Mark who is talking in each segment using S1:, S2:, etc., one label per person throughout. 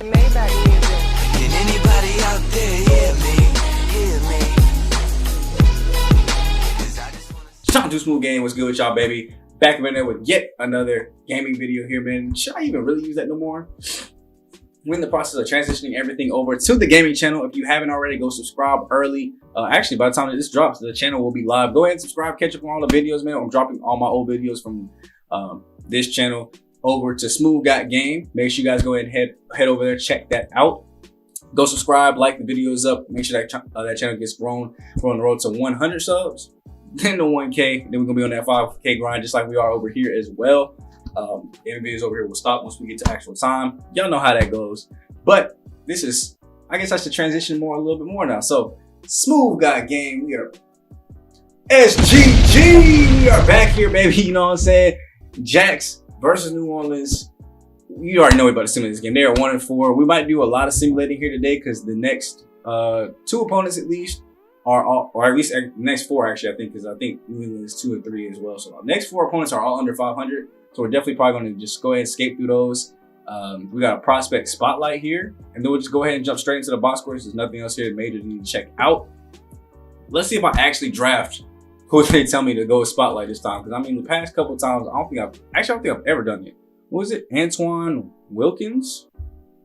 S1: Maybach music.
S2: Can anybody out there hear me? Hear me?
S3: Shout out to SmooveGotGame. What's good with y'all, baby? Back in there with yet another gaming video here, man. Should I even really use that no more? We're in the process of transitioning everything over to the gaming channel. If you haven't already, go subscribe early. Actually, by the time this drops, the channel will be live. Go ahead and subscribe, catch up on all the videos, man. I'm dropping all my old videos from this channel over to SmooveGotGame. Make sure you guys go ahead and head over there, check that out. Go subscribe, like the videos up. Make sure that that channel gets grown. We're on the road to 100 subs, then to 1K. Then we're gonna be on that 5K grind, just like we are over here as well. Any videos over here will stop once we get to actual time. Y'all know how that goes. But this is, I guess I should transition a little bit more now. So SmooveGotGame, we are SGG. We are back here, baby. You know what I'm saying? Jax versus New Orleans. You already know we about to simulate this game. They are 1-4. We might do a lot of simulating here today because the next two opponents at least are all, or at least the next four actually, I think, because I think New England is 2 and 3 as well. So our next four opponents are all under 500. So we're definitely probably going to just go ahead and skate through those. We got a prospect spotlight here, and then we'll just go ahead and jump straight into the box scores. There's nothing else here major to need to check out. Let's see if I actually draft who they tell me to go with spotlight this time. Because I mean, the past couple of times, I don't think I've ever done it. What was it? Antoine Wilkins,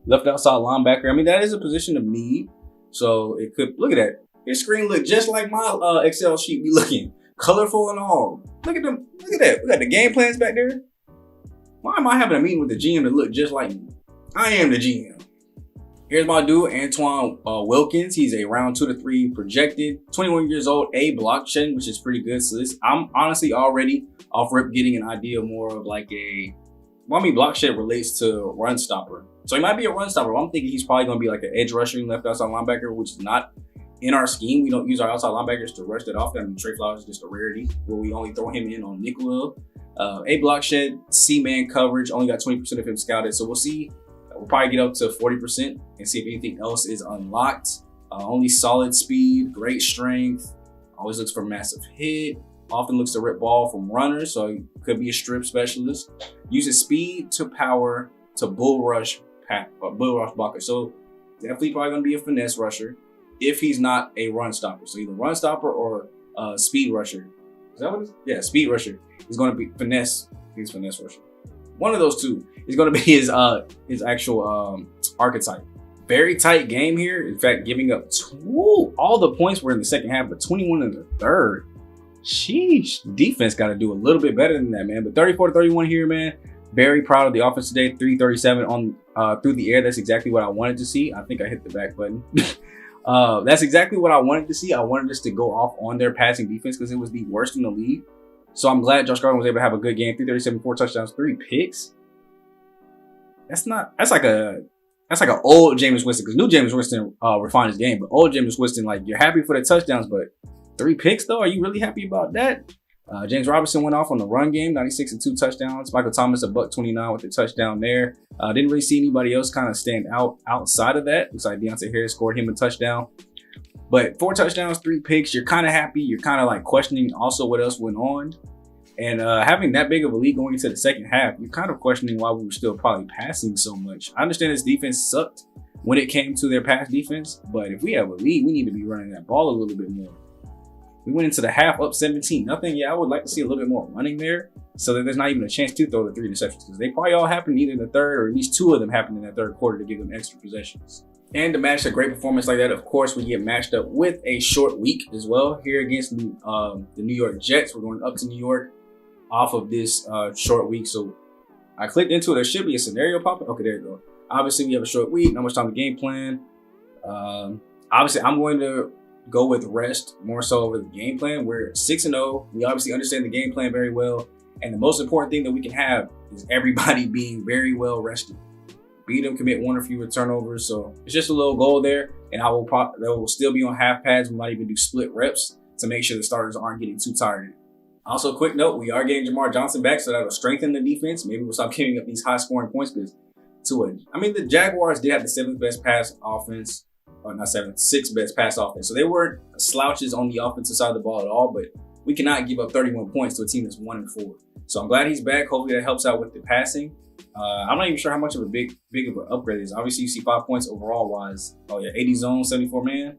S3: left outside linebacker. I mean, that is a position of need. So it could, look at that. His screen look just like my Excel sheet be looking. Colorful and all. Look at them. Look at that. We got the game plans back there. Why am I having a meeting with the GM to look just like me? I am the GM. Here's my dude, Antoine Wilkins. He's a round 2 to 3 projected, 21 years old, A blockchain, which is pretty good. So this, I'm honestly already off rip getting an idea more of like a, well, I mean, blockchain relates to run stopper. So he might be a run stopper. I'm thinking he's probably going to be like an edge rusher, left outside linebacker, which is not in our scheme. We don't use our outside linebackers to rush that off. I mean, Trey Flowers is just a rarity where we only throw him in on nickel. A block shed, C-man coverage, only got 20% of him scouted. So we'll see. We'll probably get up to 40% and see if anything else is unlocked. Only solid speed, great strength, always looks for massive hit, often looks to rip ball from runners, so he could be a strip specialist. Uses speed to power to bull rush blocker. So definitely probably gonna be a finesse rusher if he's not a run stopper. So either run stopper or speed rusher. Is that what it is? Yeah, speed rusher. He's gonna be finesse. He's finesse rusher. One of those two is gonna be his actual archetype. Very tight game here. In fact, giving up all the points were in the second half, but 21 in the third. Sheesh. Defense got to do a little bit better than that, man. But 34-31 here, man. Very proud of the offense today. 337 on through the air. That's exactly what I wanted to see. I think I hit the back button. That's exactly what I wanted to see. I wanted us to go off on their passing defense because it was the worst in the league. So I'm glad Josh Garland was able to have a good game. 337, 4 touchdowns, 3 picks. That's like an old Jameis Winston, because new Jameis Winston refined his game, but old Jameis Winston, like, you're happy for the touchdowns, but 3 picks though? Are you really happy about that? James Robinson went off on the run game, 96 and 2 touchdowns. Michael Thomas, $129 with a touchdown there. Didn't really see anybody else kind of stand out outside of that. Looks like Deontay Harris scored him a touchdown. But 4 touchdowns, 3 picks. You're kind of happy. You're kind of like questioning also what else went on. And having that big of a lead going into the second half, you're kind of questioning why we were still probably passing so much. I understand this defense sucked when it came to their pass defense, but if we have a lead, we need to be running that ball a little bit more. We went into the half up 17-0. Yeah, I would like to see a little bit more running there so that there's not even a chance to throw the 3 interceptions, because they probably all happened either in the third, or at least 2 of them happened in that third quarter to give them extra possessions. And to match a great performance like that, of course, we get matched up with a short week as well here against the New York Jets. We're going up to New York off of this short week. So I clicked into it. There should be a scenario popping. Okay, there you go. Obviously, we have a short week, not much time to game plan. Obviously, I'm going to go with rest more so over the game plan. We're 6-0. We obviously understand the game plan very well. And the most important thing that we can have is everybody being very well rested. Beat them, commit 1 or fewer turnovers. So it's just a little goal there. And they will still be on half pads. We might even do split reps to make sure the starters aren't getting too tired. Also, quick note, we are getting Jamar Johnson back, so that'll strengthen the defense. Maybe we'll stop giving up these high-scoring points because the Jaguars did have the 7th best pass offense, or not 7th, 6th best pass offense. So they weren't slouches on the offensive side of the ball at all, but we cannot give up 31 points to a team that's 1-4. So I'm glad he's back. Hopefully that helps out with the passing. I'm not even sure how much of a big of an upgrade it is. Obviously, you see 5 points overall wise. Oh yeah, 80 zone, 74 man.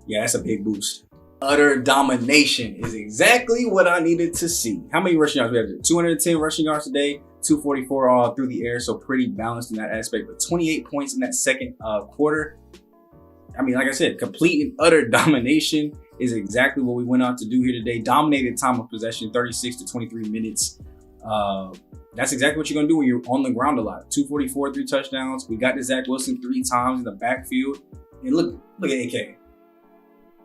S3: Yeah, that's a big boost. Utter domination is exactly what I needed to see. How many rushing yards we have? 210 rushing yards today, 244 all through the air, so pretty balanced in that aspect. But 28 points in that second quarter. I mean, like I said, complete and utter domination is exactly what we went out to do here today. Dominated time of possession, 36 to 23 minutes. That's exactly what you're gonna do when you're on the ground a lot. 244, 3 touchdowns. We got to Zach Wilson 3 times in the backfield. And look at AK.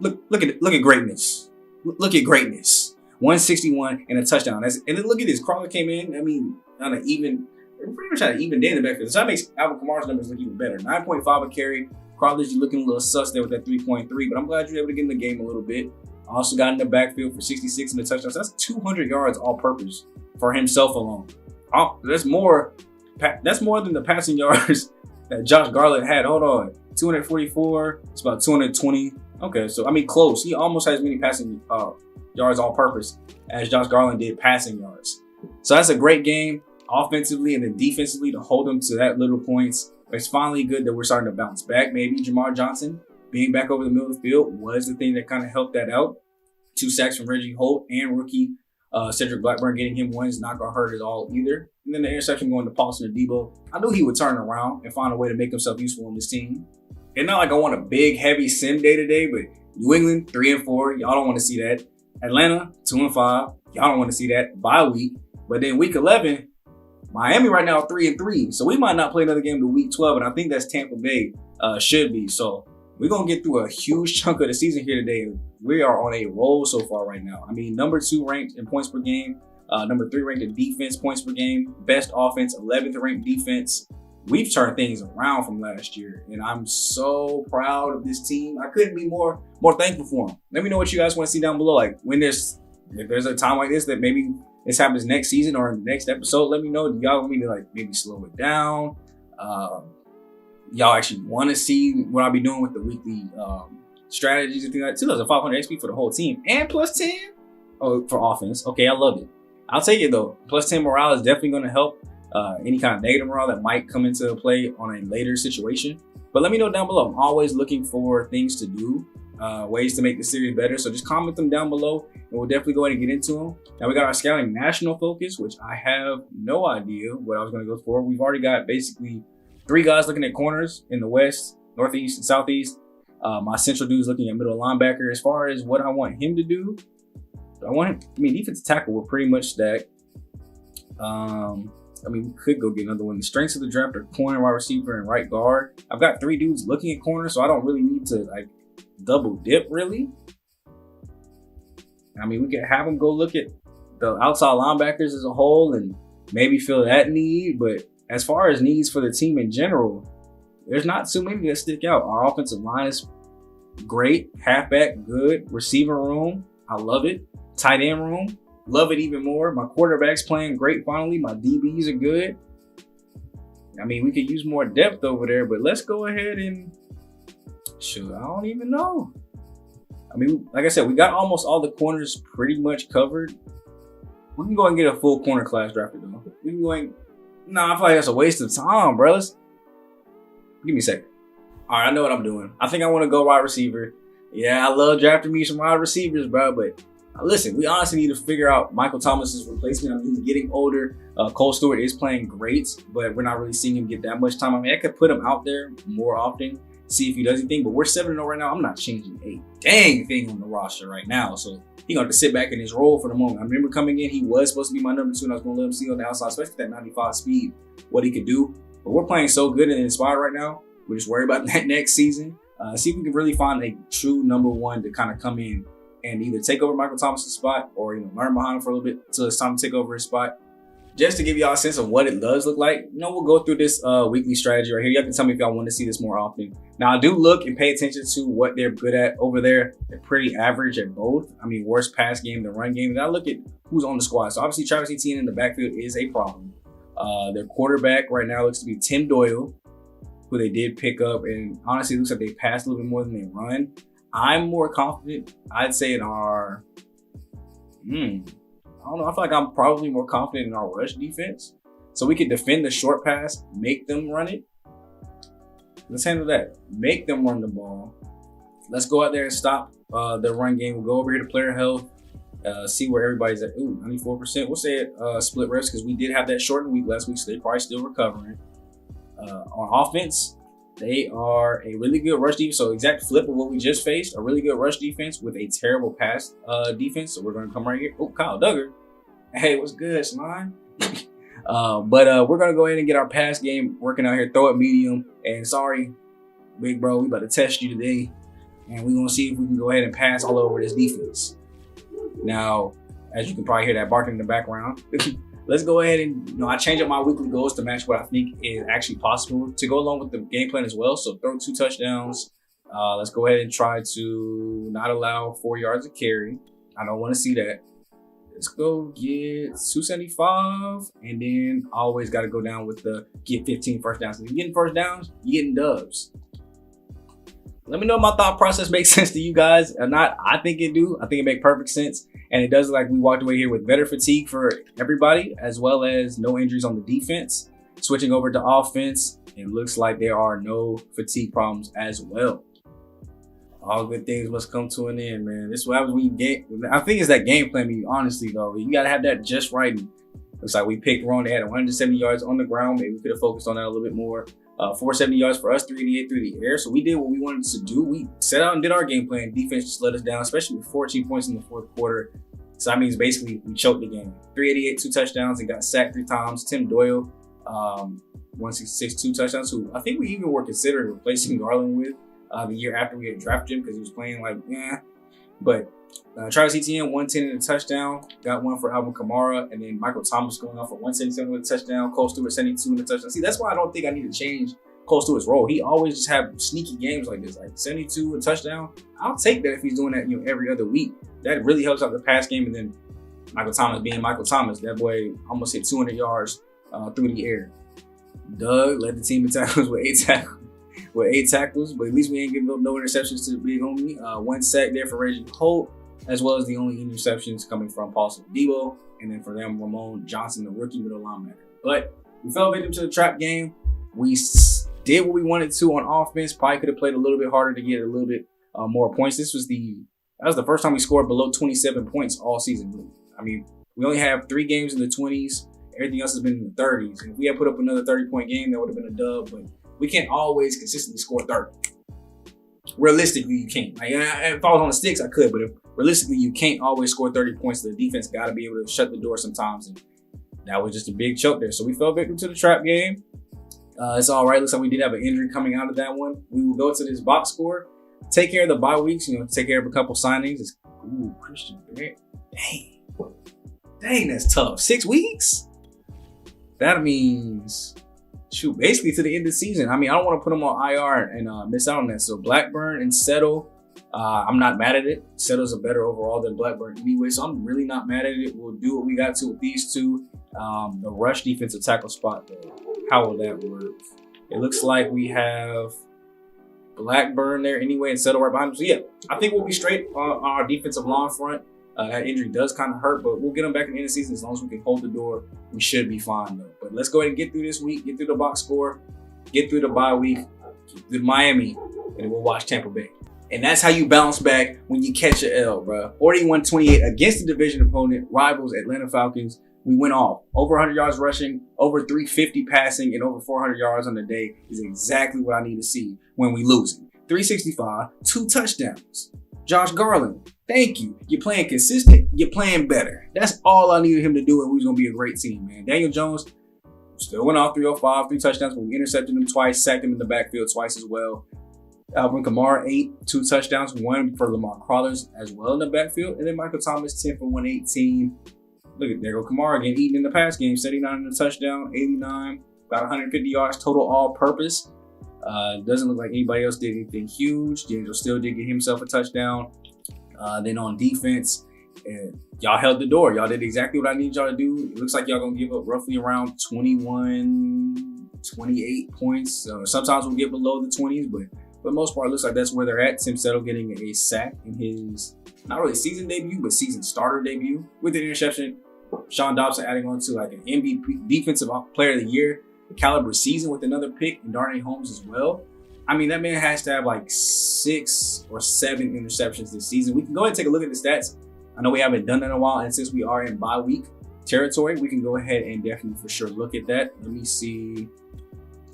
S3: Look at greatness. Look at greatness. 161 and a touchdown. And then look at this. Crawler came in. I mean, on an even, pretty much had an even day in the backfield. So that makes Alvin Kamara's numbers look even better. 9.5 a carry. Crawler's looking a little sus there with that 3.3, but I'm glad you're able to get in the game a little bit. Also got in the backfield for 66 and a touchdown. So that's 200 yards all purpose for himself alone. Oh, that's more than the passing yards that Josh Garland had. Hold on. 244. It's about 220. Okay, so I mean close. He almost has as many passing yards all purpose as Josh Garland did passing yards. So that's a great game offensively and then defensively to hold them to that little points. It's finally good that we're starting to bounce back. Maybe Jamar Johnson being back over the middle of the field was the thing that kind of helped that out. 2 sacks from Reggie Holt and rookie Cedric Blackburn getting him one is not going to hurt at all either. And then the interception going to Paulson and Debo. I knew he would turn around and find a way to make himself useful on this team. It's not like I want a big, heavy sim day today, but New England, 3-4. Y'all don't want to see that. Atlanta, 2-5. Y'all don't want to see that. Bye week. But then week 11, Miami right now 3-3. So we might not play another game to week 12, and I think that's Tampa Bay should be. So we're going to get through a huge chunk of the season here today. We are on a roll so far right now. I mean, number 2 ranked in points per game. Number 3 ranked in defense points per game. Best offense, 11th ranked defense. We've turned things around from last year, and I'm so proud of this team. I couldn't be more thankful for them. Let me know what you guys want to see down below. Like if there's a time like this that maybe this happens next season or in the next episode, let me know. Do y'all want me to like maybe slow it down? Y'all actually want to see what I'll be doing with the weekly strategies and things like that. 2,500 XP for the whole team and plus 10 for offense. Okay, I love it. I'll take it though. Plus 10 morale is definitely going to help. Any kind of negative morale that might come into play on a later situation. But let me know down below. I'm always looking for things to do, ways to make the series better. So just comment them down below and we'll definitely go ahead and get into them. Now we got our scouting national focus, which I have no idea what I was going to go for. We've already got basically 3 guys looking at corners in the West, Northeast, and Southeast. My central dude is looking at middle linebacker. As far as what I want him to do, defensive tackle, we're pretty much stacked. We could go get another one. The strengths of the draft are corner, wide receiver, and right guard. I've got 3 dudes looking at corner, so I don't really need to like double dip really. We could have them go look at the outside linebackers as a whole and maybe fill that need. But as far as needs for the team in general, there's not too many that stick out. Our offensive line is great. Halfback, good. Receiver room, I love it. Tight end room, love it even more. My quarterback's playing great finally. My DBs are good. We could use more depth over there, but let's go ahead and shoot. I don't even know. Like I said, we got almost all the corners pretty much covered. We can go and get a full corner class drafted though. We can go and, I feel like that's a waste of time, bro. Give me a second. All right, I know what I'm doing. I think I want to go wide receiver. Yeah, I love drafting me some wide receivers, bro, but listen, we honestly need to figure out Michael Thomas's replacement. He's getting older. Cole Stewart is playing great, but we're not really seeing him get that much time. I could put him out there more often, see if he does anything, but we're 7-0 right now. I'm not changing a dang thing on the roster right now. So he's going to have to sit back in his role for the moment. I remember coming in, he was supposed to be my number 2, and I was going to let him see on the outside, especially that 95 speed, what he could do. But we're playing so good and inspired right now. We're just worried about that next season. See if we can really find a true number 1 to kind of come in and either take over Michael Thomas's spot or learn behind him for a little bit until it's time to take over his spot. Just to give y'all a sense of what it does look like, we'll go through this weekly strategy right here. Y'all can tell me if y'all want to see this more often. Now, I do look and pay attention to what they're good at over there. They're pretty average at both. worst pass game than run game. And I look at who's on the squad. So obviously, Travis Etienne in the backfield is a problem. Their quarterback right now looks to be Tim Doyle, who they did pick up. And honestly, it looks like they pass a little bit more than they run. I'm more confident, I'd say, in our, I don't know, I feel like I'm probably more confident in our rush defense. So we can defend the short pass, make them run it. Let's handle that. Make them run the ball. Let's go out there and stop their run game. We'll go over here to player health, see where everybody's at. Ooh, 94%. We'll say it split reps because we did have that shortened week last week, so they're probably still recovering. On offense, they are a really good rush defense. So exact flip of what we just faced, a really good rush defense with a terrible pass defense. So we're going to come right here. Oh, Kyle Duggar. Hey, what's good, Slime? But we're going to go ahead and get our pass game working out here. Throw it medium. And sorry, big bro, we about to test you today. And we're going to see if we can go ahead and pass all over this defense. Now, as you can probably hear that barking in the background, let's go ahead and, I change up my weekly goals to match what I think is actually possible to go along with the game plan as well. So throw 2 touchdowns. Let's go ahead and try to not allow 4 yards of carry. I don't want to see that. Let's go get 275. And then always got to go down with the get 15 first downs. If you're getting first downs, you're getting dubs. Let me know if my thought process makes sense to you guys or not. I think it do. I think it makes perfect sense. And it does look like we walked away here with better fatigue for everybody, as well as no injuries on the defense. Switching over to offense, it looks like there are no fatigue problems as well. All good things must come to an end, man. This is what happens when you get. I think it's that game plan, honestly, though. You got to have that just right. Looks like we picked wrong. They had 170 yards on the ground. Maybe we could have focused on that a little bit more. 470 yards for us, 388 through the air. So we did what we wanted to do. We set out and did our game plan. Defense just let us down, especially with 14 points in the fourth quarter. So that means basically we choked the game. 388, 2 touchdowns, and got sacked 3 times. Tim Doyle, 166, 2 touchdowns, who I think we even were considering replacing Garland with the year after we had drafted him because he was playing like, But Travis Etienne, 110 and a touchdown. Got one for Alvin Kamara. And then Michael Thomas going off for 177 with a touchdown. Cole Stewart, 72 and a touchdown. See, that's why I don't think I need to change Cole Stewart's role. He always just have sneaky games like this, like 72 a touchdown. I'll take that if he's doing that, every other week. That really helps out the pass game. And then Michael Thomas being Michael Thomas, that boy almost hit 200 yards through the air. Doug led the team in tackles with 8 tackles, but at least we ain't giving up no interceptions to the big homie. 1 sack there for Reggie Holt, as well as the only interceptions coming from Paul Debo, and then for them, Ramon Johnson, the rookie middle linebacker. But we fell victim to the trap game. We did what we wanted to on offense. Probably could have played a little bit harder to get a little bit more points. That was the first time we scored below 27 points all season. I mean, we only have 3 games in the 20s. Everything else has been in the 30s. And if we had put up another 30-point game, that would have been a dub. But we can't always consistently score 30. Realistically, you can't. Like, if I was on the sticks, I could. But realistically, you can't always score 30 points. The defense got to be able to shut the door sometimes. And that was just a big choke there. So we fell victim to the trap game. It's all right. Looks like we did have an injury coming out of that one. We will go to this box score. Take care of the bye weeks. Take care of a couple signings. Christian Barrett. Dang, that's tough. 6 weeks? That means, basically to the end of the season. I mean, I don't want to put them on IR and miss out on that. So Blackburn and Settle, I'm not mad at it. Settle's a better overall than Blackburn anyway, so I'm really not mad at it. We'll do what we got to with these 2. The rush defensive tackle spot, though. How will that work? It looks like we have Blackburn there anyway and Settle right behind him. So yeah, I think we'll be straight on our defensive line front. That injury does kind of hurt, but we'll get them back in the end of the season. As long as we can hold the door, we should be fine though. But let's go ahead and get through this week, get through the box score, get through the bye week, get Miami, and then we'll watch Tampa Bay. And that's how you bounce back when you catch an L, bro. 41-28 against the division opponent, rivals Atlanta Falcons. We went off. Over 100 yards rushing, over 350 passing, and over 400 yards on the day is exactly what I need to see when we losing. 365, 2 touchdowns. Josh Garland, thank you. You're playing consistent. You're playing better. That's all I needed him to do, and we was going to be a great team, man. Daniel Jones still went off 305, 3 touchdowns, but we intercepted him twice, sacked him in the backfield twice as well. Alvin Kamara, 8, 2 touchdowns, 1 for Lamar Crawlers as well in the backfield. And then Michael Thomas, 10 for 118. Look at there go Kamara again, eating in the pass game, 79 in the touchdown, 89, about 150 yards total all-purpose. Doesn't look like anybody else did anything huge. D'Angelo still did get himself a touchdown. Then on defense, y'all held the door. Y'all did exactly what I need y'all to do. It looks like y'all gonna give up roughly around 21, 28 points. Sometimes we'll get below the 20s, but for the most part, it looks like that's where they're at. Tim Settle getting a sack in his, not really season debut, but season starter debut with an interception. Sean Dobson adding on to like an MVP, Defensive Player of the Year caliber season with another pick, and Darnay Holmes as well. I mean, that man has to have like 6 or 7 interceptions this season. We can go ahead and take a look at the stats. I know we haven't done that in a while, and since we are in bye week territory, we can go ahead and definitely for sure look at that. Let me see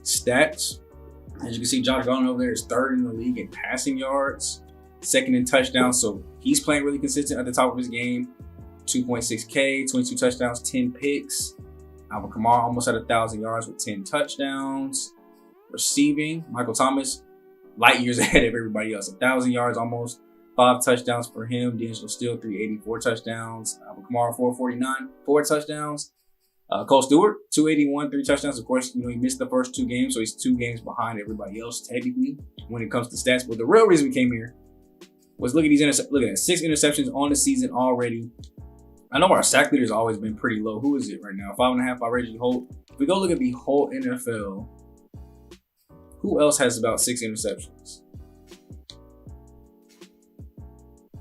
S3: stats. As you can see, Josh Garland over there is 3rd in the league in passing yards, 2nd in touchdowns. So he's playing really consistent at the top of his game. 2.6K, 22 touchdowns, 10 picks. Alvin Kamara almost had 1,000 yards with 10 touchdowns. Receiving, Michael Thomas, light years ahead of everybody else. 1,000 yards, almost 5 touchdowns for him. D'Angelo Steele, 384 touchdowns. Alvin Kamara, 449, 4 touchdowns. Cole Stewart, 281, 3 touchdowns. Of course, you know, he missed the first 2 games, so he's 2 games behind everybody else, technically, when it comes to stats. But the real reason we came here was look at these look at that, 6 interceptions on the season already. I know our sack leader's always been pretty low. Who is it right now? 5.5 by Reggie Holt. If we go look at the whole NFL, who else has about 6 interceptions?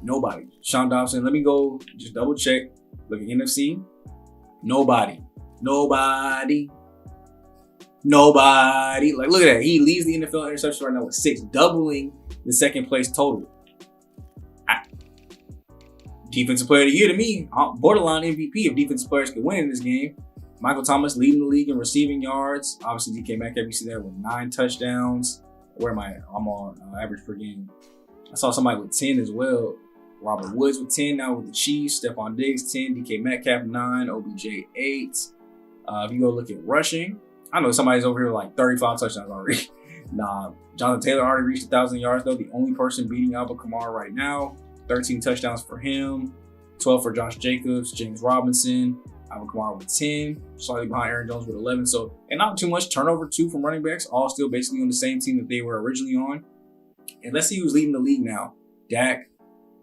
S3: Nobody. Sean Dobson. Let me go just double check. Look at NFC. Nobody. Like, look at that. He leads the NFL interceptions right now with 6, doubling the 2nd place total. Defensive Player of the Year to me, borderline MVP if defensive players could win in this game. Michael Thomas leading the league in receiving yards. Obviously, DK Metcalf, you see there with 9 touchdowns. Where am I? I'm on average per game. I saw somebody with 10 as well. Robert Woods with 10 now with the Chiefs. Stephon Diggs 10. DK Metcalf 9. OBJ 8. If you go look at rushing, I know somebody's over here with like 35 touchdowns already. Nah, Jonathan Taylor already reached 1,000 yards though. The only person beating Alvin Kamara right now. 13 touchdowns for him. 12 for Josh Jacobs. James Robinson. Alvin Kamara with 10, slightly behind Aaron Jones with 11. So, and not too much turnover too from running backs, all still basically on the same team that they were originally on. And let's see who's leading the league now. Dak,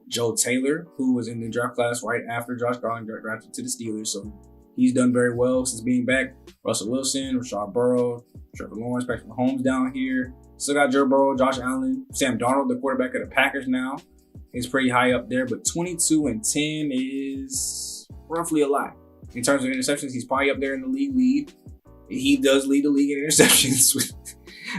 S3: Joe Taylor, who was in the draft class right after Josh Garland got drafted to the Steelers. So he's done very well since being back. Russell Wilson, Rashad Burrow, Trevor Lawrence, Patrick Mahomes down here. Still got Joe Burrow, Josh Allen, Sam Darnold, the quarterback of the Packers now. He's pretty high up there, but 22 and 10 is roughly a lot. In terms of interceptions, he's probably up there in the league lead. He does lead the league in interceptions with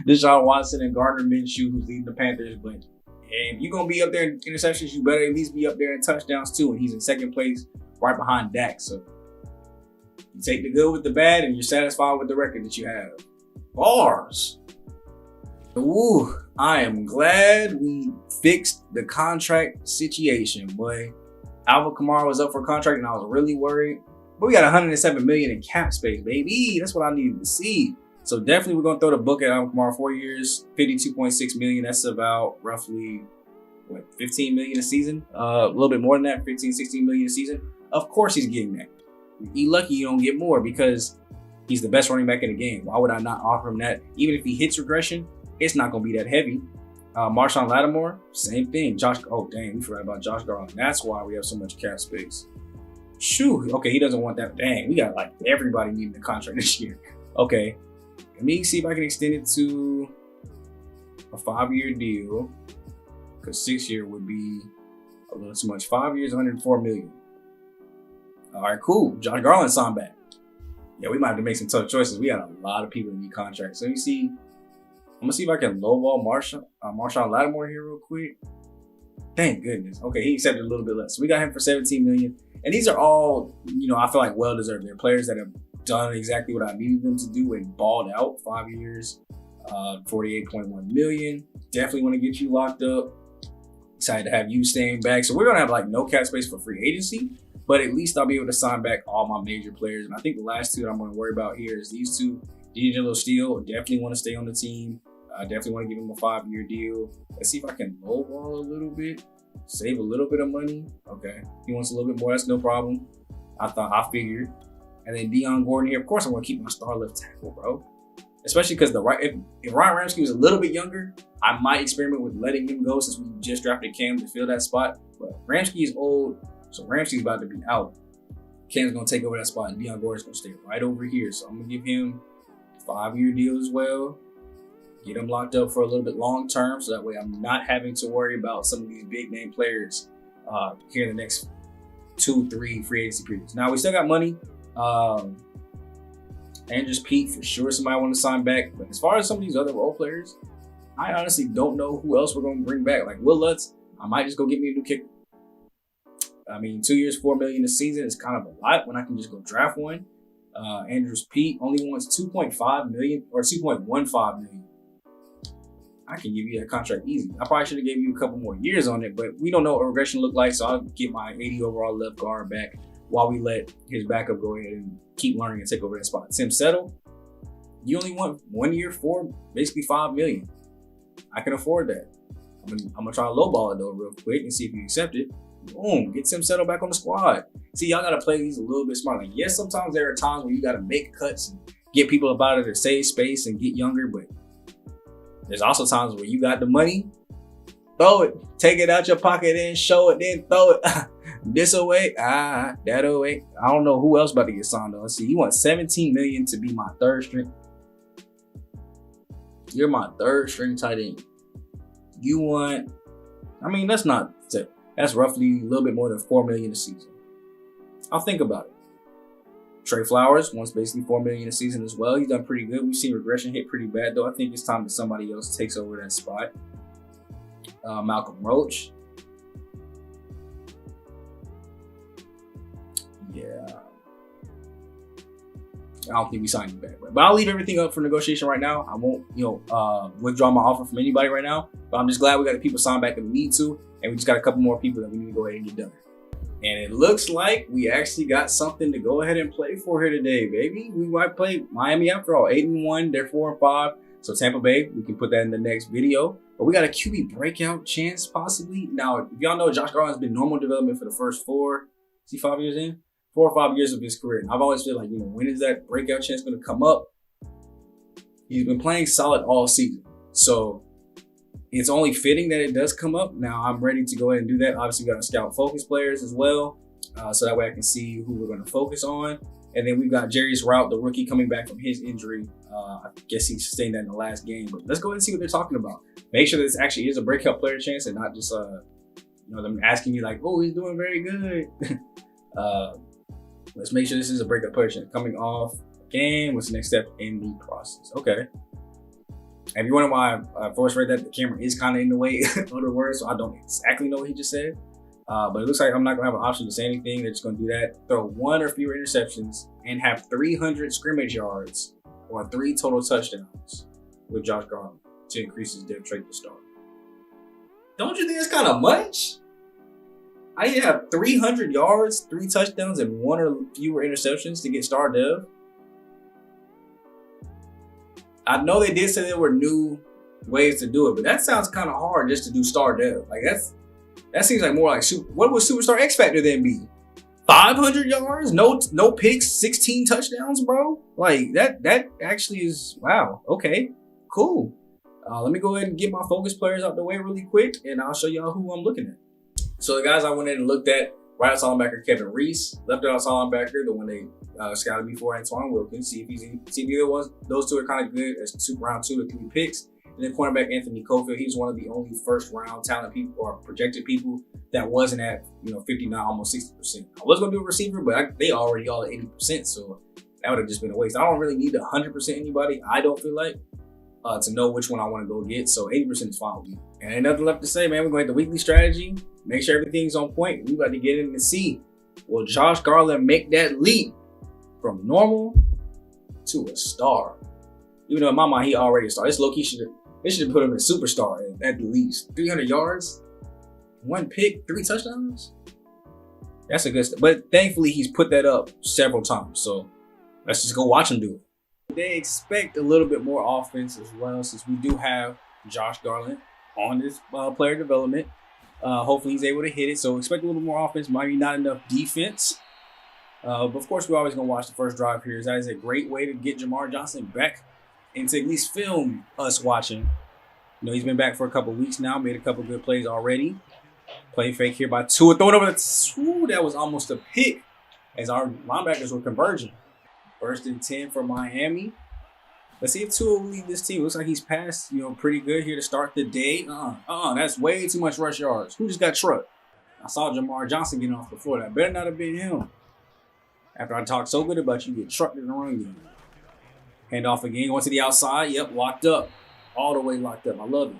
S3: Deshaun Watson and Gardner Minshew, who's leading the Panthers. But if you're going to be up there in interceptions, you better at least be up there in touchdowns too. And he's in 2nd place right behind Dak. So you take the good with the bad and you're satisfied with the record that you have. Bars. Ooh, I am glad we fixed the contract situation, boy. Alvin Kamara was up for a contract and I was really worried. But we got $107 million in cap space, baby. That's what I needed to see. So definitely we're going to throw the book at Alvin Kamara 4 years, $52.6 million. That's about roughly, what, $15 million a season? A little bit more than that, $15, $16 million a season. Of course he's getting that. You're lucky you don't get more because he's the best running back in the game. Why would I not offer him that? Even if he hits regression, it's not going to be that heavy. Marshawn Lattimore, same thing. Oh, dang, we forgot about Josh Garland. That's why we have so much cap space. Shoo. Okay, he doesn't want that. Dang, we got like everybody needing the contract this year. Okay, let me see if I can extend it to a 5-year deal because 6-year would be a little too much. 5 years, $104 million. All right, cool. Josh Garland signed back. Yeah, we might have to make some tough choices. We got a lot of people that need contracts. So let me see. I'm gonna see if I can lowball Marshawn Lattimore here real quick. Thank goodness. Okay, he accepted a little bit less. So we got him for $17 million. And these are all, you know, I feel like well-deserved. They're players that have done exactly what I needed them to do and balled out. 5 years, $48.1 million. Definitely want to get you locked up. Excited to have you staying back. So we're going to have like no cap space for free agency, but at least I'll be able to sign back all my major players. And I think the last two that I'm going to worry about here is these two. D'Angelo Steele, definitely want to stay on the team. I definitely want to give him a 5-year deal. Let's see if I can lowball a little bit. Save a little bit of money. Okay. He wants a little bit more. That's no problem. I figured. And then Dion Gordon here. Of course, I want to keep my star left tackle, bro. Especially because if Ryan Ramsky was a little bit younger, I might experiment with letting him go since we just drafted Cam to fill that spot. But Ramsky is old, so Ramsky's about to be out. Cam's going to take over that spot, and Dion Gordon's going to stay right over here. So I'm going to give him a 5-year deal as well. Get him locked up for a little bit long term, so that way I'm not having to worry about some of these big name players here in the next 2-3 free agency periods. Now we still got money. And just Pete for sure. Somebody want to sign back. But as far as some of these other role players, I honestly don't know who else we're going to bring back. Like Will Lutz, I might just go get me a new kicker. I mean, 2 years, $4 million a season is kind of a lot when I can just go draft one. Andrews Pete only wants $2.5 million or $2.15 million. I can give you that contract easy. I probably should have gave you a couple more years on it, but we don't know what regression look like, so I'll get my 80 overall left guard back while we let his backup go ahead and keep learning and take over that spot. Tim Settle, you only want 1 year for basically $5 million. I can afford that. I'm gonna try to lowball it though real quick and see if you accept it. Boom, get Tim Settle back on the squad. See, y'all gotta play these a little bit smart. Like, yes, sometimes there are times where you gotta make cuts and get people up out of there, save space and get younger, but there's also times where you got the money, throw it, take it out your pocket and show it, then throw it this away, that away. I don't know who else about to get signed on. Let's see, you want $17 million to be my third string. You're my third string tight end. You want, I mean, that's roughly a little bit more than $4 million a season. I'll think about it. Trey Flowers wants basically $4 million a season as well. He's done pretty good. We've seen regression hit pretty bad though. I think it's time that somebody else takes over that spot. Malcolm Roach. Yeah. I don't think we signed him back, but I'll leave everything up for negotiation right now. I won't, withdraw my offer from anybody right now. But I'm just glad we got the people signed back that we need to, and we just got a couple more people that we need to go ahead and get done. And it looks like we actually got something to go ahead and play for here today, baby. We might play Miami after all. 8-1, they're 4-5. So Tampa Bay, we can put that in the next video. But we got a QB breakout chance possibly. Now, if y'all know, Josh Garland has been normal development for the first 4 or 5 years of his career. And I've always felt like, when is that breakout chance going to come up? He's been playing solid all season. So it's only fitting that it does come up. Now I'm ready to go ahead and do that. Obviously, we got to scout focus players as well. So that way I can see who we're going to focus on. And then we've got Jarius Route, the rookie, coming back from his injury. I guess he sustained that in the last game. But let's go ahead and see what they're talking about. Make sure this actually is a breakout player chance and not just them asking me like, oh, he's doing very good. Let's make sure this is a breakout player chance. Coming off game, what's the next step in the process? Okay. If you wonder why I first read that, the camera is kind of in the way of the words, so I don't exactly know what he just said. But it looks like I'm not going to have an option to say anything. They're just going to do that. Throw 1 or fewer interceptions and have 300 scrimmage yards or 3 total touchdowns with Josh Garland to increase his depth trait to start. Don't you think it's kind of much? I need to have 300 yards, 3 touchdowns, and 1 or fewer interceptions to get star dev. I know they did say there were new ways to do it, but that sounds kind of hard just to do star dev. Like that seems like more like what would Superstar X Factor then be? 500 yards, no picks, 16 touchdowns, bro. Like that actually is wow. Okay, cool. Let me go ahead and get my focus players out the way really quick, and I'll show y'all who I'm looking at. So the guys I went in and looked at: right outside linebacker Kevin Reese, left outside linebacker, the one they scouted before, Antoine Wilkins. See if either one, those two are kind of good as round 2 with 3 picks. And then cornerback Anthony Cofield, he was one of the only first round talent people or projected people that wasn't at 59, almost 60%. I was gonna do a receiver, but they already all at 80%, so that would have just been a waste. I don't really need 100% anybody. I don't feel like to know which one I want to go get. So 80% is fine with me. And ain't nothing left to say, man. We're going to the weekly strategy. Make sure everything's on point. We about to get in and see, will Josh Garland make that leap from normal to a star? Even though in my mind he already a star. This low-key should have put him in a superstar at the least. 300 yards, 1 pick, 3 touchdowns. That's a good stuff. But thankfully he's put that up several times. So let's just go watch him do it. They expect a little bit more offense as well, since we do have Josh Garland on this player development. Hopefully he's able to hit it. So expect a little more offense, maybe not enough defense. But of course, we're always going to watch the first drive here. That is a great way to get Jamar Johnson back and to at least film us watching. He's been back for a couple weeks now, made a couple good plays already. Play fake here by Tua, throwing over that was almost a pick as our linebackers were converging. 1st and 10 for Miami. Let's see if Tua will lead this team. Looks like he's passed, pretty good here to start the day. That's way too much rush yards. Who just got trucked? I saw Jamar Johnson getting off before. That better not have been him. After I talked so good about you, get trucked in the run game. Hand off again, going to the outside. Yep, locked up. All the way locked up. I love it.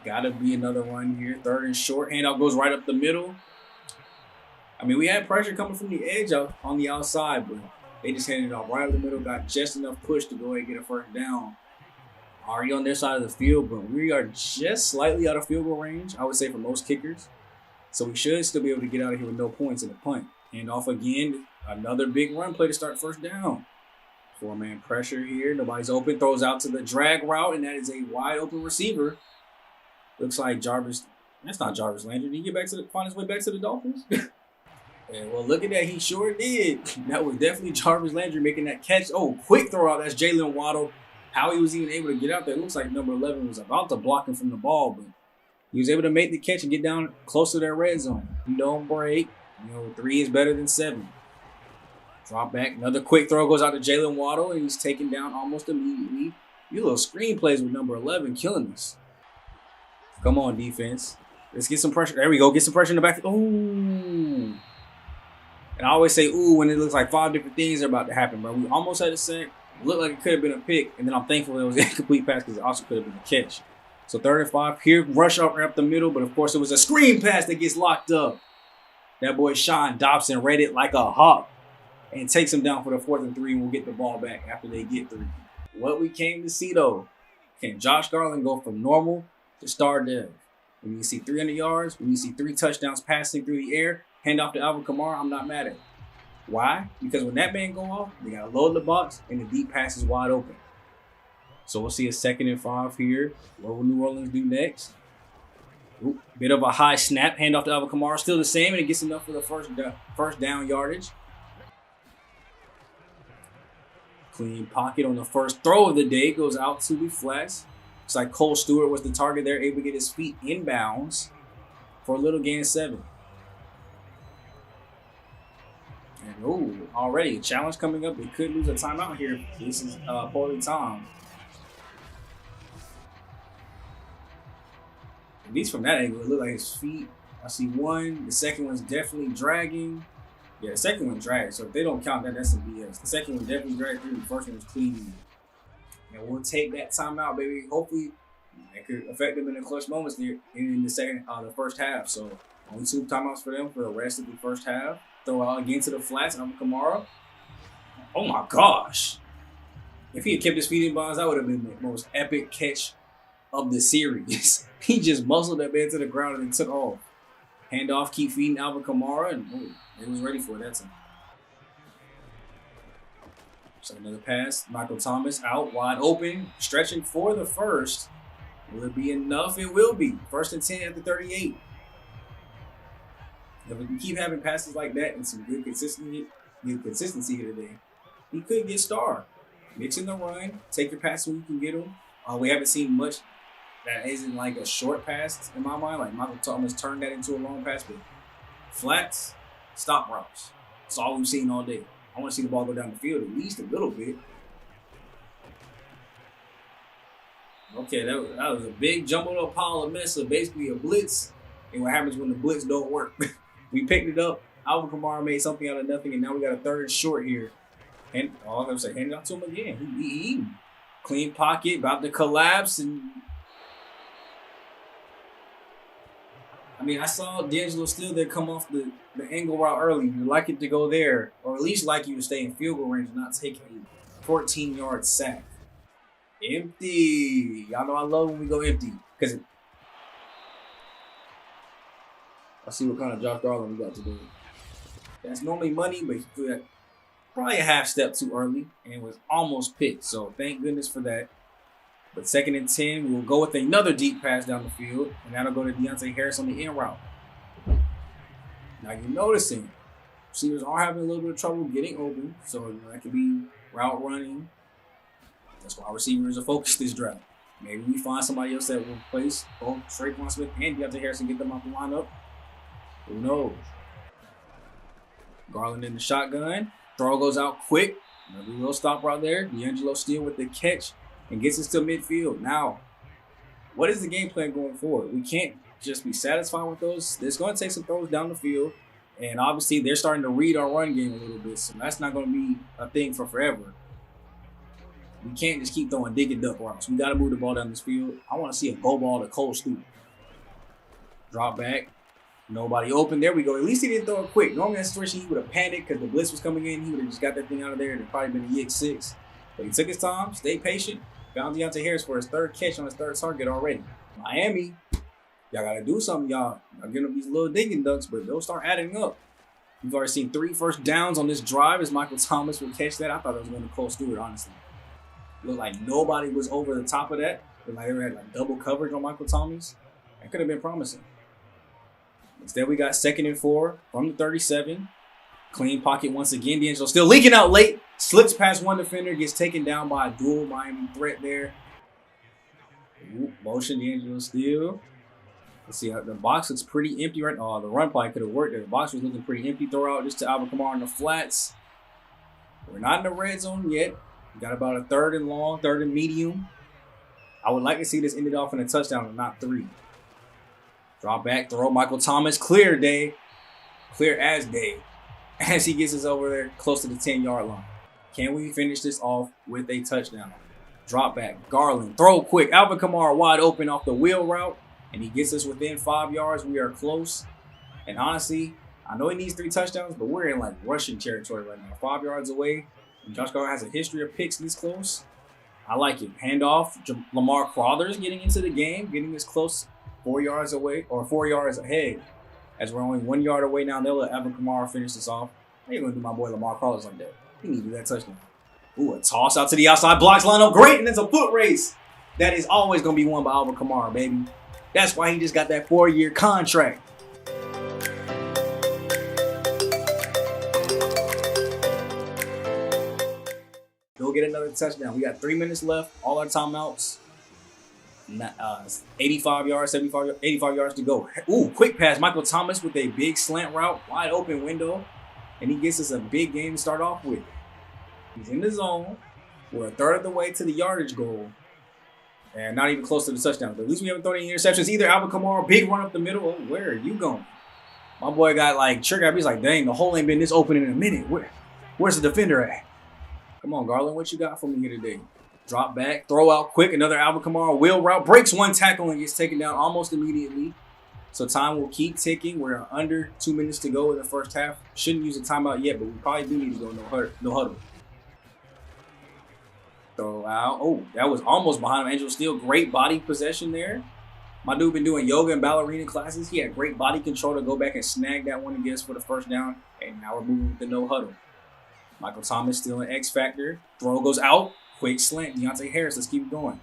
S3: Gotta be another run here. Third and short. Handoff goes right up the middle. I mean, we had pressure coming from the edge up on the outside, but they just handed it off right up the middle. Got just enough push to go ahead and get a first down. Already on their side of the field, but we are just slightly out of field goal range, I would say, for most kickers. So we should still be able to get out of here with no points in the punt. Hand off again. Another big run play to start first down. 4-man pressure here. Nobody's open. Throws out to the drag route, and that is a wide open receiver. Looks like Jarvis. That's not Jarvis Landry. Did he get back to find his way back to the Dolphins? And well, look at that. He sure did. That was definitely Jarvis Landry making that catch. Oh, quick throw out. That's Jalen Waddle. How he was even able to get out there. It looks like number 11 was about to block him from the ball, but he was able to make the catch and get down close to their red zone. You don't break. 3 is better than 7. Drop back. Another quick throw goes out to Jalen Waddle, and he's taken down almost immediately. You little screen plays with number 11 killing us. Come on, defense. Let's get some pressure. There we go. Get some pressure in the back. Ooh. And I always say, ooh, when it looks like 5 different things are about to happen, bro. We almost had a sack. Looked like it could have been a pick, and then I'm thankful it was an incomplete pass because it also could have been a catch. So 3rd and 5 here. Rush up the middle, but of course it was a screen pass that gets locked up. That boy Sean Dobson read it like a hawk and takes him down for the 4th and 3, and we'll get the ball back after they get 3. What we came to see, though, can Josh Garland go from normal to star dev? When you see 300 yards, when you see 3 touchdowns passing through the air, hand off to Alvin Kamara, I'm not mad at it. Why? Because when that man go off, they got to load the box, and the deep pass is wide open. So we'll see a 2nd and 5 here. What will New Orleans do next? Ooh, bit of a high snap. Hand off to Alvin Kamara. Still the same, and it gets enough for the first down yardage. Clean pocket on the first throw of the day. Goes out to the flats. Looks like Cole Stewart was the target there, able to get his feet inbounds for a little gain of 7. And already a challenge coming up. They could lose a timeout here. This is poorly timed. At least from that angle, it looked like his feet. I see one. The second one's definitely dragging. Yeah, the second one dragged. So if they don't count that, that's some BS. The second one definitely dragged through. The first one was clean. And we'll take that timeout, baby. Hopefully, it could affect them in the clutch moments there in the first half. So only 2 timeouts for them for the rest of the first half. Throw out again to the flats. Alvin Kamara. Oh my gosh! If he had kept his feet in bounds, that would have been the most epic catch of the series. He just muscled that man to the ground and then took off. Hand off, keep feeding Alvin Kamara, and he was ready for it that time. So another pass. Michael Thomas out, wide open, stretching for the first. Will it be enough? It will be. 1st and 10 at the 38. If we can keep having passes like that and some good consistency here today, he could get star. Mix in the run, take your pass when you can get them. We haven't seen much that isn't like a short pass in my mind. Like Michael Thomas turned that into a long pass, but flats, stop routes. That's all we've seen all day. I want to see the ball go down the field at least a little bit. Okay, that was a big jumbled up pile of mess, so basically a blitz. And what happens when the blitz don't work? We picked it up. Alvin Kamara made something out of nothing, and now we got a 3rd and short here. And I was gonna say, hand it out to him again. He clean pocket, about to collapse, and I mean, I saw D'Angelo still there come off the angle route early. You'd like it to go there, or at least like you to stay in field goal range and not take a 14-yard sack. Empty. Y'all know I love when we go empty because I see what kind of Josh Garland we got today. That's normally money, but he could probably a half step too early and was almost picked. So thank goodness for that. But 2nd and 10, we'll go with another deep pass down the field, and that'll go to Deontay Harris on the end route. Now you're noticing receivers are having a little bit of trouble getting open, so that could be route running. That's why receivers are focused this draft. Maybe we find somebody else that will replace both Traquan Smith and Deontay Harris and get them off the lineup. Who knows? Garland in the shotgun. Throw goes out quick. Another little stop right there. D'Angelo still with the catch and gets us to midfield. Now, what is the game plan going forward? We can't just be satisfied with those. There's going to take some throws down the field. And obviously, they're starting to read our run game a little bit. So that's not going to be a thing for forever. We can't just keep throwing dig and duck routes. We got to move the ball down this field. I want to see a go ball to Cole Stewart. Drop back. Nobody open. There we go. At least he didn't throw it quick. Normally in that situation, he would have panicked because the blitz was coming in. He would have just got that thing out of there and it'd probably been a YIC6. But he took his time, stayed patient, found Deontay Harris for his third catch on his third target already. Miami, y'all got to do something, y'all. Y'all getting up these little digging ducks, but they'll start adding up. We've already seen 3 first downs on this drive as Michael Thomas would catch that. I thought it was going to Cole Stewart, honestly. It looked like nobody was over the top of that. It like they had like double coverage on Michael Thomas. That could have been promising. Instead, we got 2nd and 4 from the 37. Clean pocket once again. D'Angelo still leaking out late. Slips past one defender. Gets taken down by a dual Miami threat there. Ooh, motion D'Angelo still. Let's see. The box looks pretty empty right now. The run probably could have worked there. The box was looking pretty empty. Throw out just to Alvin Kamara in the flats. We're not in the red zone yet. We got about a 3rd and long, 3rd and medium. I would like to see this ended off in a touchdown and not 3. Drop back, throw. Michael Thomas, clear day. Clear as day. As he gets us over there close to the 10-yard line. Can we finish this off with a touchdown? Drop back, Garland, throw quick. Alvin Kamara wide open off the wheel route. And he gets us within 5 yards. We are close. And honestly, I know he needs 3 touchdowns, but we're in like rushing territory right now. 5 yards away. And Josh Garland has a history of picks this close. I like it. Handoff. Lamar Crothers getting into the game, getting us close. 4 yards away or 4 yards ahead. As we're only 1 yard away now, they'll let Alvin Kamara finish this off. How you gonna do my boy Lamar Crothers like that? He need to do that touchdown. Ooh, a toss out to the outside. Blocks line up great, and it's a foot race. That is always gonna be won by Alvin Kamara, baby. That's why he just got that 4-year contract. Go get another touchdown. We got 3 minutes left. All our timeouts. 85 yards, 85 yards to go. Ooh, quick pass. Michael Thomas with a big slant route, wide open window. And he gets us a big game to start off with. He's in the zone. We're a 1/3 of the way to the yardage goal. And not even close to the touchdown. But at least we haven't thrown any interceptions either. Alvin Kamara, big run up the middle. Oh, where are you going? My boy got like trigger. He's like, dang, the hole ain't been this open in a minute. Where's the defender at? Come on, Garland, what you got for me here today? Drop back, throw out quick. Another Alvin Kamara wheel route. Breaks one tackle and gets taken down almost immediately. So time will keep ticking. We're under 2 minutes to go in the first half. Shouldn't use a timeout yet, but we probably do need to go no huddle. Throw out. Oh, that was almost behind him. Angel Steele, great body possession there. My dude been doing yoga and ballerina classes. He had great body control to go back and snag that one against for the first down. And now we're moving with the no huddle. Michael Thomas still an X factor. Throw goes out. Quick slant. Deontay Harris. Let's keep going.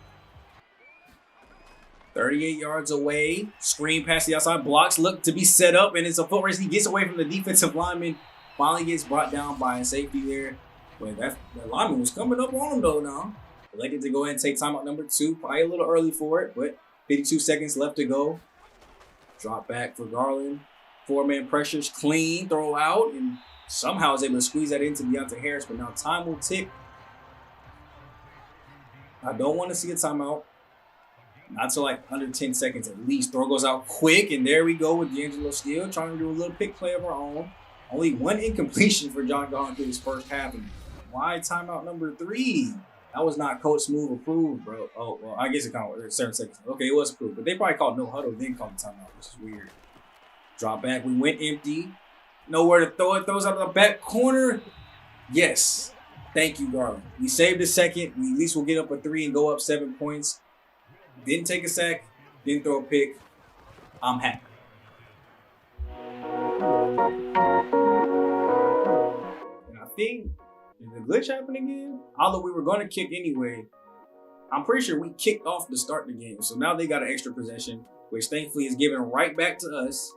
S3: 38 yards away. Screen past the outside. Blocks look to be set up. And it's a foot race. He gets away from the defensive lineman. Finally gets brought down by a safety there. But that lineman was coming up on him though now. Elected to go ahead and take timeout number 2. Probably a little early for it. But 52 seconds left to go. Drop back for Garland. 4-man pressures. Clean. Throw out. And somehow is able to squeeze that into Deontay Harris. But now time will tick. I don't want to see a timeout. Not till like under 10 seconds at least. Throw goes out quick, and there we go with D'Angelo Steele trying to do a little pick play of our own. Only one incompletion for John Garland through his first half. And why timeout number 3? That was not Coach Smooth approved, bro. Oh, well, I guess it kind of 7 seconds. Okay, it was approved. But they probably called no huddle, then called the timeout, which is weird. Drop back. We went empty. Nowhere to throw it. Throws out the back corner. Yes. Thank you, Garland. We saved a second. We at least will get up a 3 and go up 7 points. Didn't take a sack. Didn't throw a pick. I'm happy. And I think, did the glitch happen again? Although we were going to kick anyway, I'm pretty sure we kicked off to start the game. So now they got an extra possession, which thankfully is given right back to us.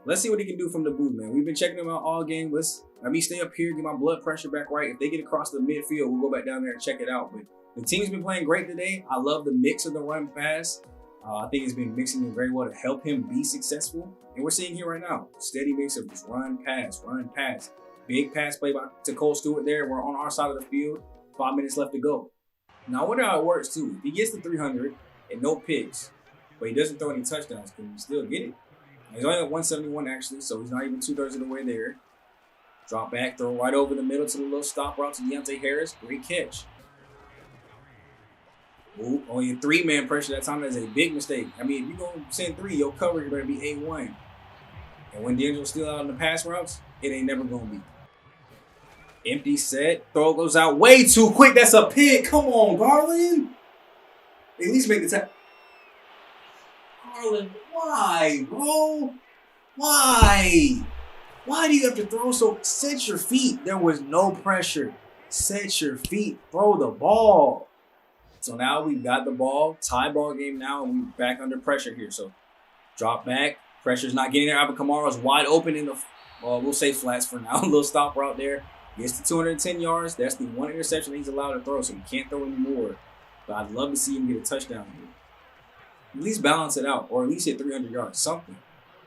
S3: Let's see what he can do from the booth, man. We've been checking him out all game. Let me stay up here, get my blood pressure back right. If they get across the midfield, we'll go back down there and check it out. But the team's been playing great today. I love the mix of the run pass. I think it's been mixing it very well to help him be successful. And we're seeing here right now, steady mix of just run, pass, run, pass. Big pass play to Cole Stewart there. We're on our side of the field. 5 minutes left to go. Now, I wonder how it works, too. If he gets to 300 and no picks, but he doesn't throw any touchdowns. Can he still get it? He's only at 171 actually, so he's not even 2/3 of the way there. Drop back, throw right over the middle to the little stop route to Deontay Harris. Great catch. Ooh, only a 3-man pressure that time. That's a big mistake. I mean, if you're going to send 3, your coverage better be A1. And when D'Angelo's still out on the pass routes, it ain't never going to be. Empty set. Throw goes out way too quick. That's a pick. Come on, Garland. At least make the tap. Garland, why, bro? Why? Why do you have to throw so? Set your feet. There was no pressure. Set your feet. Throw the ball. So now we've got the ball. Tie ball game now, and we're back under pressure here. So drop back. Pressure's not getting there. Alvin Kamara's wide open in the, we'll say flats for now. A little stop route there. Gets to 210 yards. That's the one interception he's allowed to throw, so he can't throw anymore. But I'd love to see him get a touchdown here. At least balance it out, or at least hit 300 yards. Something.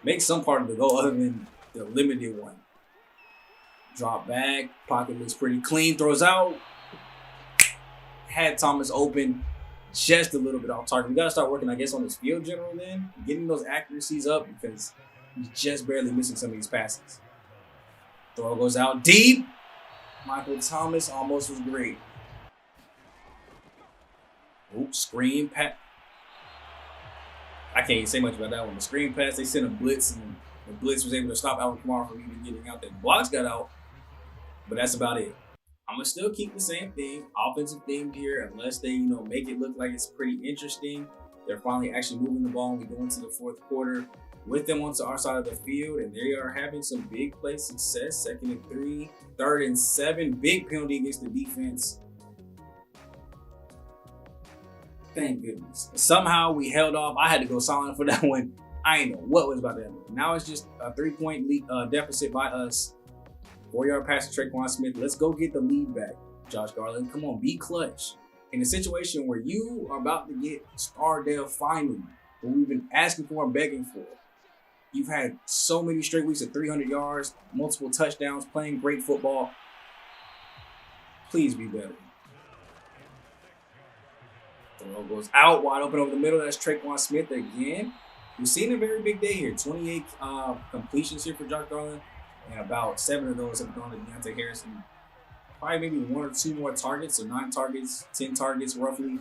S3: Make some part of the goal other than the limited one. Drop back. Pocket looks pretty clean. Throws out. Had Thomas open just a little bit off target. We got to start working, I guess, on his field general then. Getting those accuracies up because he's just barely missing some of these passes. Throw goes out deep. Michael Thomas almost was great. Oops, screen pass. I can't even say much about that one. The screen pass, they sent a blitz, and the blitz was able to stop Alvin Kamara from even getting out there. The blocks got out, but that's about it. I'm going to still keep the same thing, offensive theme here, unless they, make it look like it's pretty interesting. They're finally actually moving the ball, and we go into the fourth quarter with them onto our side of the field, and they are having some big play success. 2nd and 3, 3rd and 7, big penalty against the defense. Thank goodness. Somehow we held off. I had to go silent for that one. I ain't know what was about to happen. Now it's just a 3-point deficit by us. 4-yard pass to Tre'Quan Smith. Let's go get the lead back. Josh Garland, come on, be clutch. In a situation where you are about to get Stardale finally, what we've been asking for and begging for. You've had so many straight weeks of 300 yards, multiple touchdowns, playing great football. Please be better. Throw goes out, wide open over the middle. That's Tre'Quan Smith again. We've seen a very big day here. 28 completions here for Josh Garland. And about 7 of those have gone to Deontay Harris. And probably maybe 1 or 2 more targets. So 9 targets, 10 targets roughly.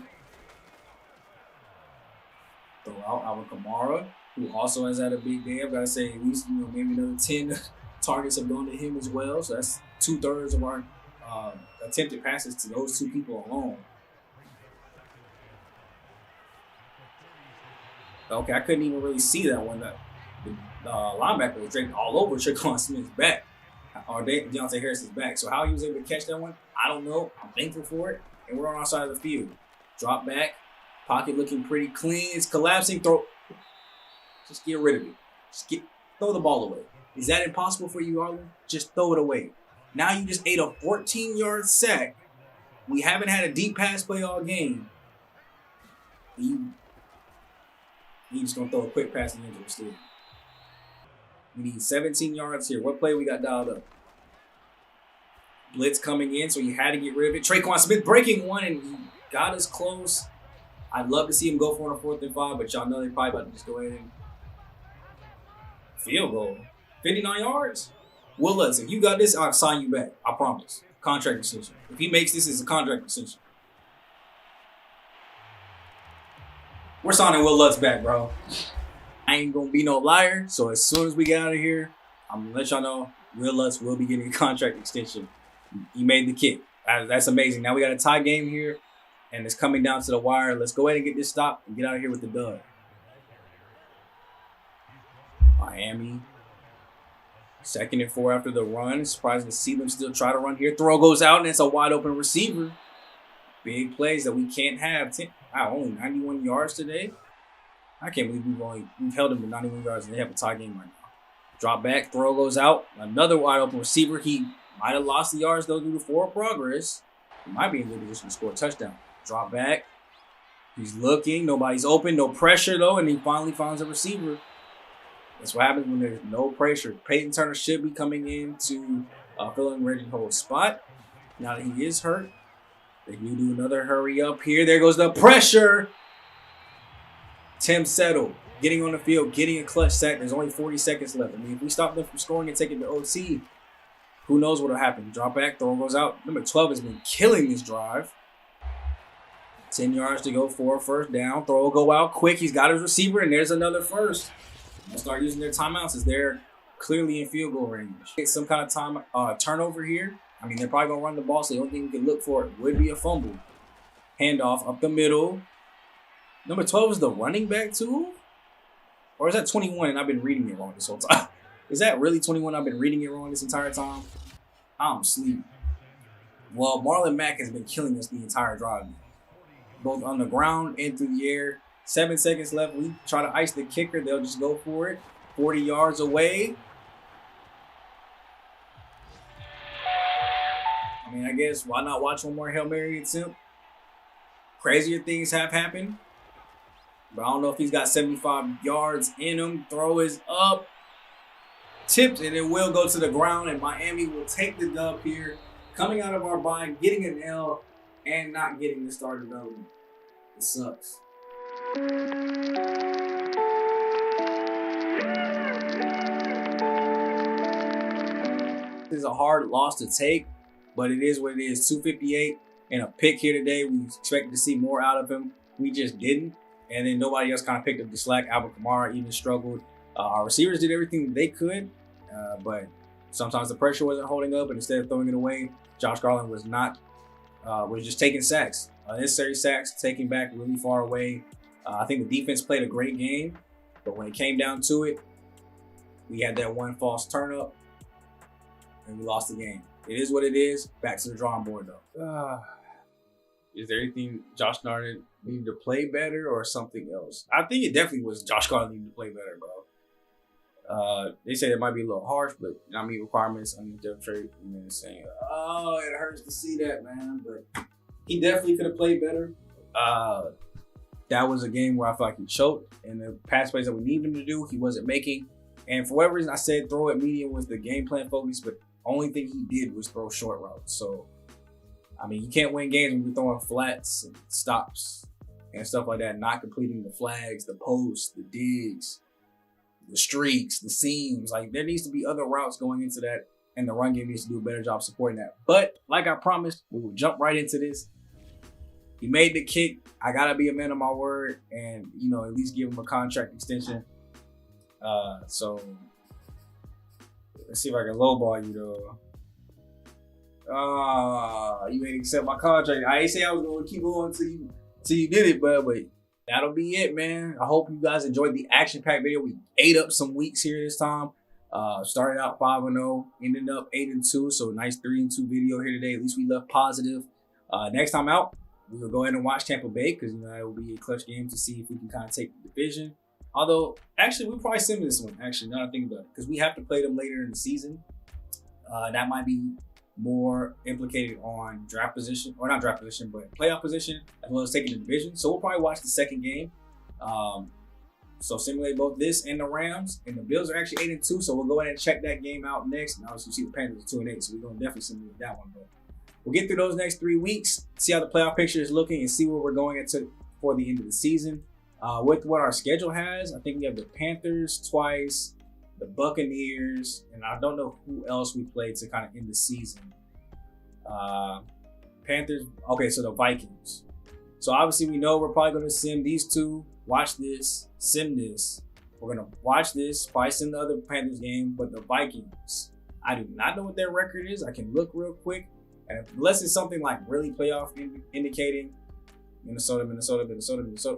S3: Throw out Alvin Kamara, who also has had a big day. I've got to say at least, maybe another 10 targets have gone to him as well. So that's 2/3 of our attempted passes to those 2 people alone. Okay, I couldn't even really see that one. The linebacker was draped all over Tre'Quan Smith's back, or Deontay Harris's back. So how he was able to catch that one, I don't know. I'm thankful for it. And we're on our side of the field. Drop back. Pocket looking pretty clean. It's collapsing. Throw. Just get rid of it. Throw the ball away. Is that impossible for you, Garland? Just throw it away. Now you just ate a 14-yard sack. We haven't had a deep pass play all game. You just going to throw a quick pass in the end of the still. We need 17 yards here. What play we got dialed up? Blitz coming in, so you had to get rid of it. Tre'Quan Smith breaking one, and he got us close. I'd love to see him go for a 4th and 5, but y'all know they're probably about to just go ahead and field goal. 59 yards? Will Lutz, if you got this, I'll sign you back. I promise. Contract extension. If he makes this, it's a contract extension. We're signing Will Lutz back, bro. I ain't gonna be no liar. So as soon as we get out of here, I'm gonna let y'all know Will Lutz will be getting a contract extension. He made the kick. That's amazing. Now we got a tie game here, and it's coming down to the wire. Let's go ahead and get this stopped and get out of here with the dub. Miami. 2nd and 4 after the run. Surprising to see them still try to run here. Throw goes out, and it's a wide open receiver. Big plays that we can't have. Only 91 yards today. I can't believe we've held him to 91 yards and they have a tie game right now. Drop back, throw goes out. Another wide open receiver. He might have lost the yards though due to forward progress. He might be in good position to score a touchdown. Drop back. He's looking. Nobody's open. No pressure though, and he finally finds a receiver. That's what happens when there's no pressure. Peyton Turner should be coming in to fill in Reggie Hole's spot. Now that he is hurt, they can do another hurry up here. There goes the pressure. Tim Settle getting on the field, getting a clutch sack. There's only 40 seconds left. I mean, if we stop them from scoring and taking the OT, who knows what'll happen. Drop back, throw goes out. Number 12 has been killing this drive. 10 yards to go for a first down. Throw will go out quick. He's got his receiver, and there's another first. They'll start using their timeouts as they're clearly in field goal range. Get some kind of turnover here. I mean, they're probably going to run the ball, so the only thing we can look for would be a fumble. Handoff up the middle. Number 12 is the running back too? Or is that 21 and I've been reading it wrong this whole time? Is that really 21? I've been reading it wrong this entire time? I'm sleeping. Well, Marlon Mack has been killing us the entire drive. Both on the ground and through the air. 7 seconds left. We try to ice the kicker. They'll just go for it. 40 yards away. I mean, I guess why not watch one more Hail Mary attempt? Crazier things have happened. But I don't know if he's got 75 yards in him. Throw is up. Tipped, and it will go to the ground. And Miami will take the dub here. Coming out of our bye, getting an L, and not getting the starter W. It sucks. This is a hard loss to take, but it is what it is. 258 and a pick here today. We expected to see more out of him. We just didn't. And then nobody else kind of picked up the slack. Albert Kamara even struggled. Our receivers did everything they could, but sometimes the pressure wasn't holding up, and instead of throwing it away, Josh Garland was just taking sacks. Unnecessary sacks, taking back really far away. I think the defense played a great game, but when it came down to it, we had that one false turn up, and we lost the game. It is what it is. Back to the drawing board, though. Is there anything Josh Garland needed to play better or something else? I think it definitely was Josh Garland needed to play better, bro. They say it might be a little harsh, but I mean requirements on the depth chart. You know what I'm saying? Oh, it hurts to see that, man. But he definitely could have played better. That was a game where I felt like he choked, and the pass plays that we needed him to do, he wasn't making. And for whatever reason, I said throw at medium was the game plan focus, but only thing he did was throw short routes. So, I mean, you can't win games when you're throwing flats and stops and stuff like that, not completing the flags, the posts, the digs, the streaks, the seams. Like, there needs to be other routes going into that, and the run game needs to do a better job supporting that. But like I promised, we will jump right into this. He made the kick. I gotta be a man of my word, and at least give him a contract extension. So let's see if I can lowball you though. You ain't accept my contract. I ain't say I was gonna keep going till you did it, but that'll be it, man. I hope you guys enjoyed the action-packed video. We ate up some weeks here this time. Started out 5-0, ended up 8-2. So nice 3-2 video here today. At least we left positive. Next time out, we will go ahead and watch Tampa Bay because it will be a clutch game to see if we can kind of take the division. Although, actually, we'll probably sim this one. Actually, now that I think about it, because we have to play them later in the season. That might be more implicated on draft position, or not draft position, but playoff position, as well as taking the division. So we'll probably watch the second game. So simulate both this and the Rams, and the Bills are actually 8-2. So we'll go ahead and check that game out next. And obviously, see the Panthers are 2-8, so we're gonna definitely simulate that one. But we'll get through those next 3 weeks, see how the playoff picture is looking, and see where we're going into for the end of the season. With what our schedule has, I think we have the Panthers twice, the Buccaneers, and I don't know who else we played to kind of end the season. Panthers, okay, so the Vikings. So obviously we know we're probably going to sim these two, watch this, sim this. We're going to watch this, probably sim the other Panthers game, but the Vikings, I do not know what their record is. I can look real quick, and unless it's something like really playoff indicating, Minnesota.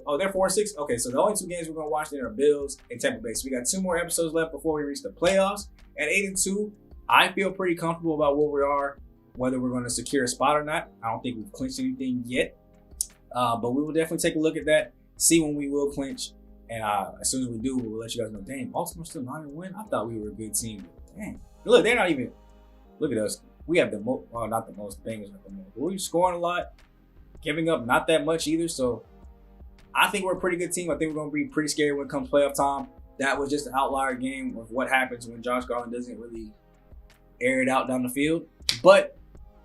S3: Oh, they're 4-6. Okay, so the only two games we're going to watch then are Bills and Tampa Bay. So we got 2 more episodes left before we reach the playoffs. At 8-2, I feel pretty comfortable about where we are, whether we're going to secure a spot or not. I don't think we've clinched anything yet. But we will definitely take a look at that, see when we will clinch. And as soon as we do, we'll let you guys know, dang, Baltimore's still 9-1? I thought we were a good team. Dang. Look, they're not even, look at us. We have the most, well, not the most bangers at the moment, but we're scoring a lot. Giving up not that much either, so I think we're a pretty good team. I think we're going to be pretty scary when it comes playoff time. That was just an outlier game of what happens when Josh Garland doesn't really air it out down the field. But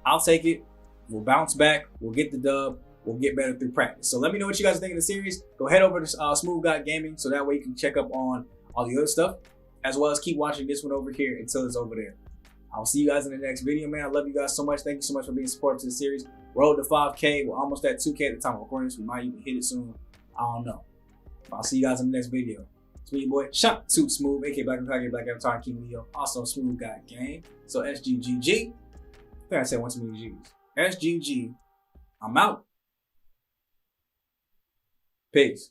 S3: I'll take it. We'll bounce back. We'll get the dub. will get better through practice. So let me know what you guys think of the series. Go head over to SmooveGotGaming so that way you can check up on all the other stuff, as well as keep watching this one over here until it's over there. I'll see you guys in the next video, man. I love you guys so much. Thank you so much for being supportive to the series. Road to 5K. We're almost at 2K at the time of recording, so we might even hit it soon. I don't know. I'll see you guys in the next video. It's me, your boy, Shop Too Smooth, aka Black Avatar, King Leo. Also, SmooveGotGame. So SGGG. I think I said one too many G's. SGG. I'm out. Peace.